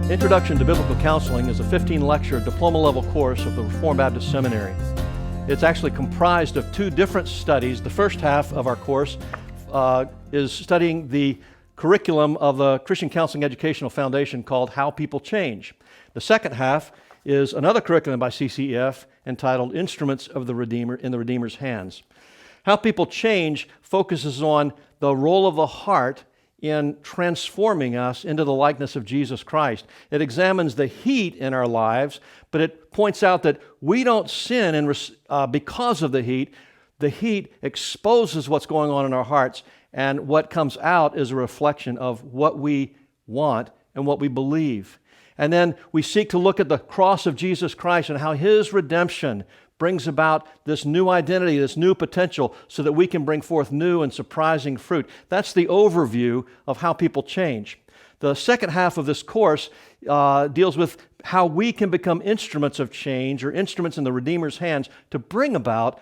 Introduction to Biblical Counseling is a 15-lecture diploma-level course of the Reformed Baptist Seminary. It's actually comprised of two different studies. The first half of our course is studying the curriculum of the Christian Counseling Educational Foundation called How People Change. The second half is another curriculum by CCEF entitled Instruments of the Redeemer in the Redeemer's Hands. How People Change focuses on the role of the heart in transforming us into the likeness of Jesus Christ. It examines the heat in our lives, but it points out that we don't sin because of the heat. The heat exposes what's going on in our hearts, and what comes out is a reflection of what we want and what we believe. And then we seek to look at the cross of Jesus Christ and how His redemption brings about this new identity, this new potential, so that we can bring forth new and surprising fruit. That's the overview of how people change. The second half of this course deals with how we can become instruments of change, or instruments in the Redeemer's hands, to bring about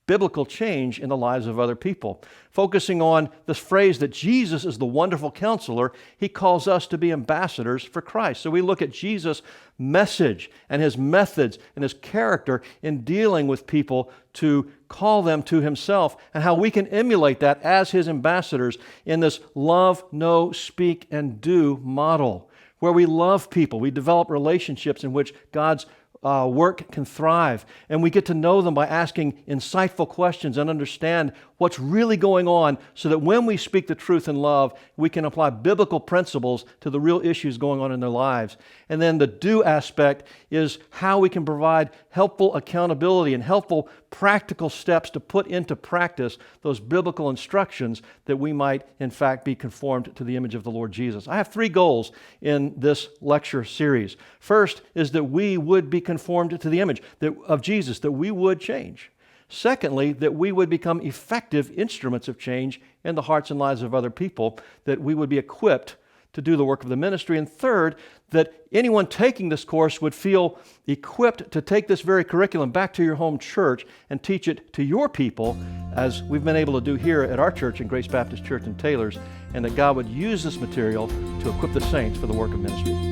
biblical change in the lives of other people. Focusing on this phrase that Jesus is the wonderful counselor, He calls us to be ambassadors for Christ. So we look at Jesus' message and His methods and His character in dealing with people to call them to Himself, and how we can emulate that as His ambassadors in this love, know, speak, and do model, where we love people. We develop relationships in which God's work can thrive, and we get to know them by asking insightful questions and understand what's really going on, so that when we speak the truth in love, we can apply biblical principles to the real issues going on in their lives. And then the do aspect is how we can provide helpful accountability and helpful practical steps to put into practice those biblical instructions, that we might in fact be conformed to the image of the Lord Jesus. I have three goals in this lecture series. First is that we would be conformed to the image of Jesus, that we would change. Secondly, that we would become effective instruments of change in the hearts and lives of other people, that we would be equipped to do the work of the ministry. And third, that anyone taking this course would feel equipped to take this very curriculum back to your home church and teach it to your people, as we've been able to do here at our church in Grace Baptist Church in Taylors, and that God would use this material to equip the saints for the work of ministry.